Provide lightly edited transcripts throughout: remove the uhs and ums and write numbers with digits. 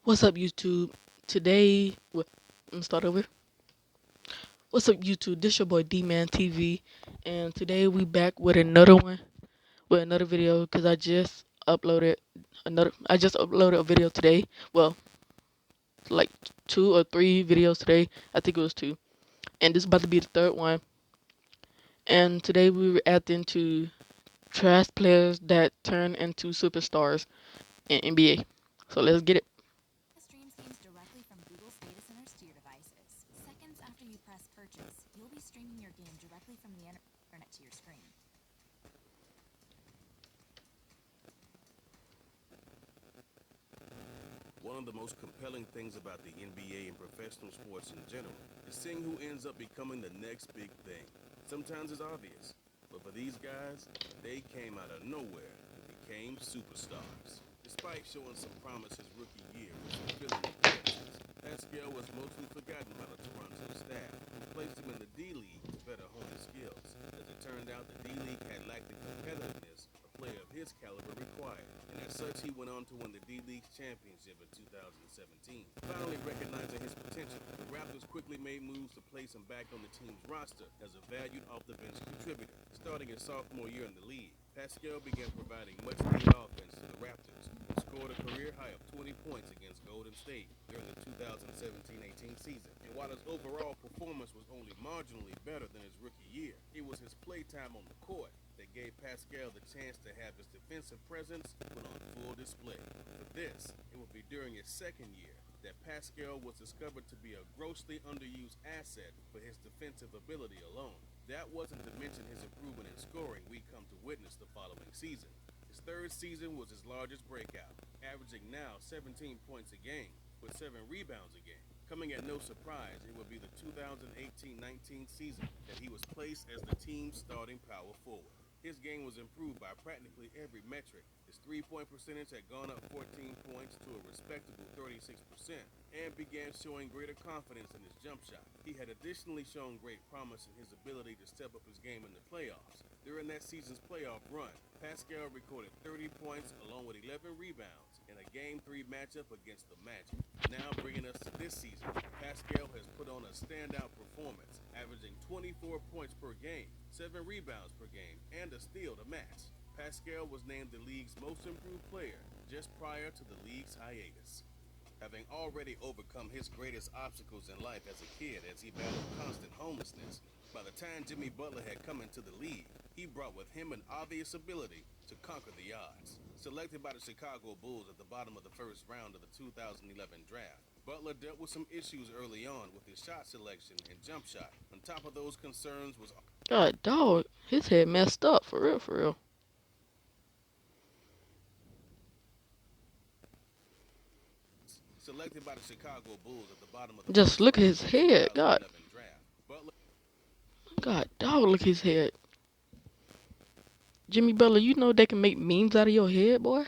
What's up, YouTube? Today, let me start over. What's up, YouTube? This your boy D-Man TV, and today we back with another one, with another video, because I just uploaded a video today. Well, like 2 or 3 videos today. I think it was 2, and this is about to be the third one. And today we reacting to trash players that turn into superstars in NBA. So let's get it. Streams games directly from Google's data centers to your devices. Seconds after you press purchase, you'll be streaming your game directly from the internet to your screen. One of the most compelling things about the NBA and professional sports in general is seeing who ends up becoming the next big thing. Sometimes it's obvious, but for these guys, they came out of nowhere and became superstars. Despite showing some promise his rookie year with some filling appearances, Pascal was mostly forgotten by the Toronto staff, who placed him in the D-League to better hone his skills. As it turned out, the D-League had lacked the competitiveness a player of his caliber required, and as such, he went on to win the D-League's championship in 2017. Finally recognizing his potential, the Raptors quickly made moves to place him back on the team's roster as a valued off-the-bench contributor. Starting his sophomore year in the league, Pascal began providing much-needed offense to the Raptors and scored a career high of 20 points against Golden State during the 2017-18 season. And while his overall performance was only marginally better than his rookie year, it was his playtime on the court that gave Pascal the chance to have his defensive presence put on full display. For this, it would be during his second year that Pascal was discovered to be a grossly underused asset for his defensive ability alone. That wasn't to mention his improvement in scoring we come to witness the following season. His third season was his largest breakout, averaging now 17 points a game with 7 rebounds a game. Coming at no surprise, it would be the 2018-19 season that he was placed as the team's starting power forward. His game was improved by practically every metric. His three-point percentage had gone up 14 points to a respectable 36% and began showing greater confidence in his jump shot. He had additionally shown great promise in his ability to step up his game in the playoffs. During that season's playoff run, Pascal recorded 30 points along with 11 rebounds in a Game 3 matchup against the Magic. Now bringing us to this season, Pascal has put on a standout performance, averaging 24 points per game, 7 rebounds per game, and a steal to match. Pascal was named the league's most improved player just prior to the league's hiatus. Having already overcome his greatest obstacles in life as a kid as he battled constant homelessness, by the time Jimmy Butler had come into the league, he brought with him an obvious ability to conquer the odds. Selected by the Chicago Bulls at the bottom of the first round of the 2011 draft, Butler dealt with some issues early on with his shot selection and jump shot. On top of those concerns was God, dog, his head messed up for real, for real. selected by the Chicago Bulls at the bottom of the Just first look at round his of the head. God, 2011 draft. Butler God, dog, look at his head. Jimmy Butler, you know they can make memes out of your head, boy.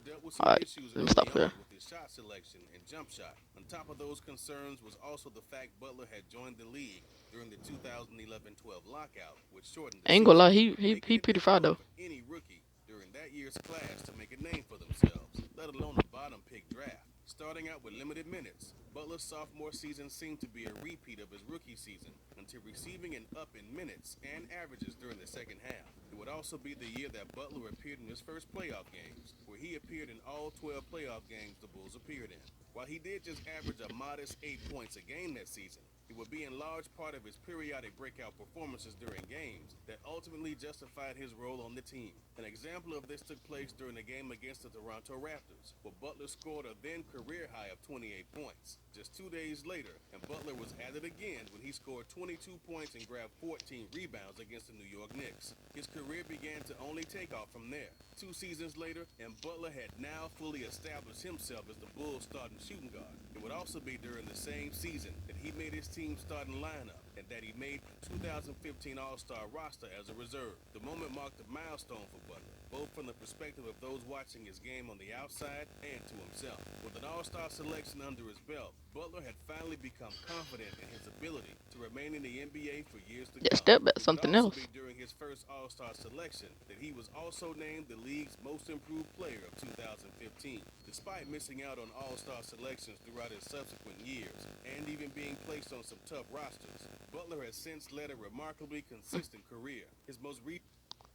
dealt with some Alright, issues let me early stop on there. with his shot selection and jump shot. On top of those concerns was also the fact Butler had joined the league during the 2011-12 lockout, which shortened the I ain't gonna season, lie, he making it pretty fine difficult though. for any rookie during that year's class to make a name for themselves, let alone a bottom pick draft. Starting out with limited minutes, Butler's sophomore season seemed to be a repeat of his rookie season until receiving an up in minutes and averages during the second half. It would also be the year that Butler appeared in his first playoff games, where he appeared in all 12 playoff games the Bulls appeared in. While he did just average a modest 8 points a game that season, it would be in large part of his periodic breakout performances during games that ultimately justified his role on the team. An example of this took place during the game against the Toronto Raptors, where Butler scored a then career high of 28 points. Just 2 days later, and Butler was at it again when he scored 22 points and grabbed 14 rebounds against the New York Knicks. His career began to only take off from there. 2 seasons later, and Butler had now fully established himself as the Bulls' starting shooting guard. It would also be during the same season that he made his team's starting lineup and that he made the 2015 All-Star roster as a reserve. The moment marked a milestone for Butler. both from the perspective of those watching his game on the outside and to himself. With an all-star selection under his belt, Butler had finally become confident in his ability to remain in the NBA for years to Yeah, come. step back It would something also else. be during his first all-star selection that he was also named the league's most improved player of 2015. Despite missing out on all-star selections throughout his subsequent years, and even being placed on some tough rosters, Butler has since led a remarkably consistent career. His most recent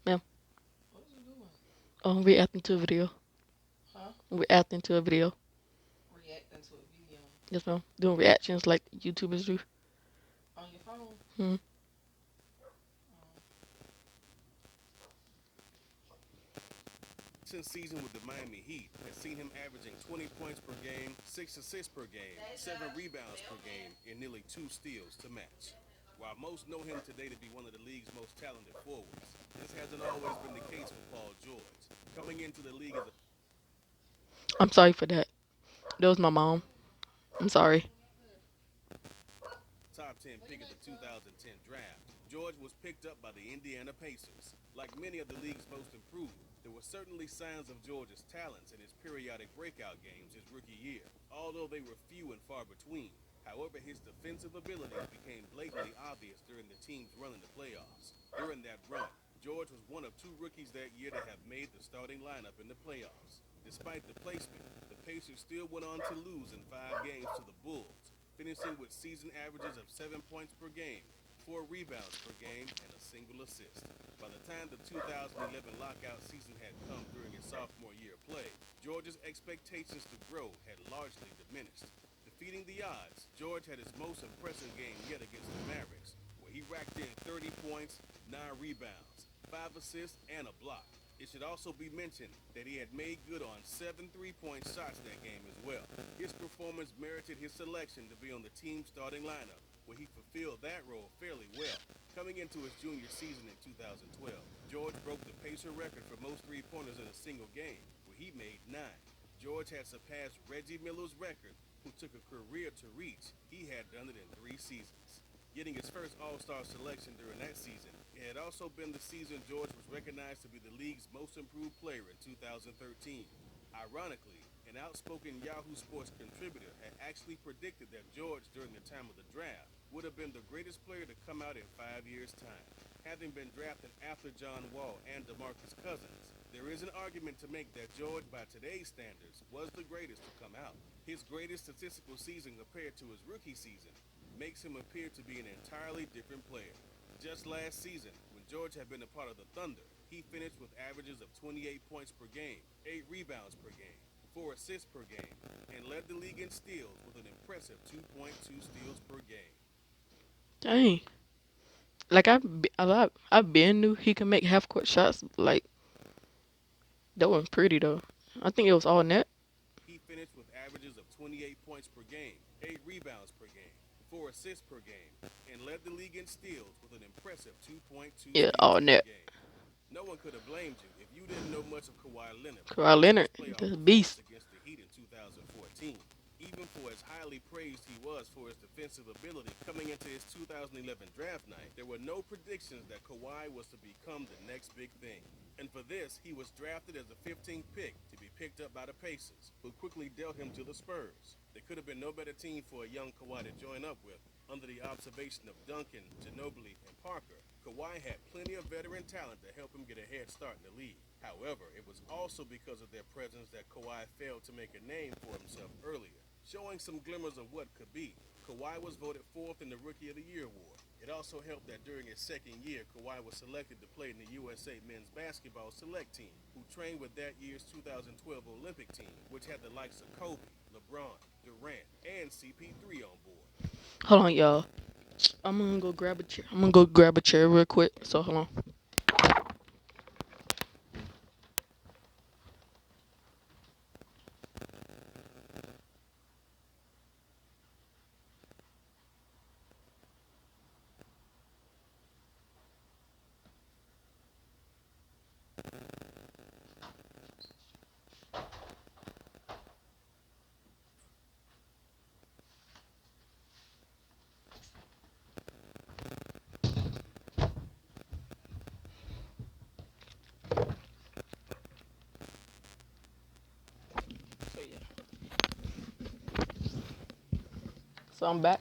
Ma'am. Oh, reacting to a video. Huh? Reacting to a video. Reacting to a video Yes, ma'am. Doing reactions like YouTubers do. on your phone. Hmm. season with the Miami Heat has seen him averaging 20 points per game, 6 assists per game, 7 rebounds per game, and nearly 2 steals to match. While most know him today to be one of the league's most talented forwards, this hasn't always been the case for Paul George. Coming into the league as a I'm sorry for that. That was my mom. I'm sorry. top 10 pick of the 2010 draft, George was picked up by the Indiana Pacers. Like many of the league's most improved, there were certainly signs of George's talents in his periodic breakout games his rookie year, although they were few and far between. However, his defensive abilities became blatantly obvious during the team's run in the playoffs. During that run, George was one of 2 rookies that year to have made the starting lineup in the playoffs. Despite the placement, the Pacers still went on to lose in 5 games to the Bulls, finishing with season averages of 7 points per game, 4 rebounds per game, and a single assist. By the time the 2011 lockout season had come during his sophomore year of play, George's expectations to grow had largely diminished. Defeating the odds, George had his most impressive game yet against the Mavericks, where he racked in 30 points, 9 rebounds, 5 assists, and a block. It should also be mentioned that he had made good on 7 3-point shots that game as well. His performance merited his selection to be on the team's starting lineup, where he fulfilled that role fairly well. Coming into his junior season in 2012, George broke the Pacer record for most three-pointers in a single game, where he made 9. George had surpassed Reggie Miller's record, who took a career to reach. He had done it in 3 seasons. Getting his first All-Star selection during that season, it had also been the season George was recognized to be the league's most improved player in 2013. Ironically, an outspoken Yahoo Sports contributor had actually predicted that George, during the time of the draft, would have been the greatest player to come out in 5 years' time. Having been drafted after John Wall and DeMarcus Cousins, there is an argument to make that George, by today's standards, was the greatest to come out. His greatest statistical season compared to his rookie season makes him appear to be an entirely different player. Just last season, when George had been a part of the Thunder, he finished with averages of 28 points per game, 8 rebounds per game, 4 assists per game, and led the league in steals with an impressive 2.2 steals per game. Dang. Like I've been knew he can make half court shots. Like that wasn't pretty though. I think it was all net. He finished with averages of 28 points per game, 8 rebounds per game, 4 assists per game, and led the league in steals with an impressive 2.2 Yeah, steals all per net. game. No one could have blamed you if you didn't know much of Kawhi Leonard Kawhi before his Leonard, playoff the performance beast. against the Heat in 2014. Even for as highly praised he was for his defensive ability coming into his 2011 draft night, there were no predictions that Kawhi was to become the next big thing. And for this, he was drafted as the 15th pick to be picked up by the Pacers, who quickly dealt him to the Spurs. There could have been no better team for a young Kawhi to join up with. Under the observation of Duncan, Ginobili, and Parker, Kawhi had plenty of veteran talent to help him get a head start in the league. However, it was also because of their presence that Kawhi failed to make a name for himself earlier. Showing some glimmers of what could be, Kawhi was voted 4th in the Rookie of the Year award. It also helped that during his second year, Kawhi was selected to play in the USA men's basketball select team, who trained with that year's 2012 Olympic team, which had the likes of Kobe, LeBron, Durant, and CP3 on board. Hold on, y'all. I'm gonna go grab a chair. I'm gonna go grab a chair real quick. So hold on. So I'm back.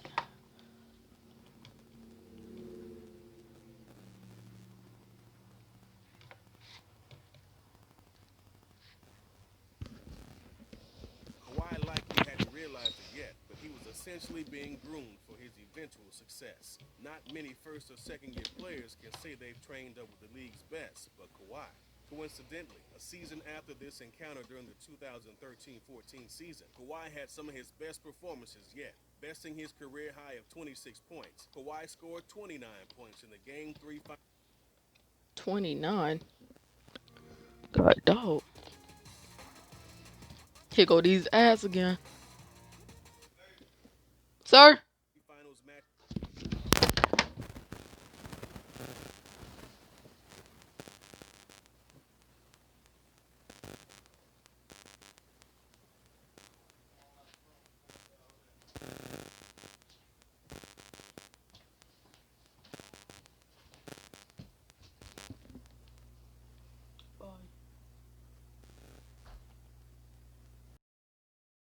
Kawhi likely hadn't realized it yet, but he was essentially being groomed for his eventual success. Not many first or second year players can say they've trained up with the league's best, but Kawhi. Coincidentally, a season after this encounter during the 2013-14 season, Kawhi had some of his best performances yet, besting his career high of 26 points. Kawhi scored 29 points in the Game 3 final. 29. God dog. Here go these ads again. Sir?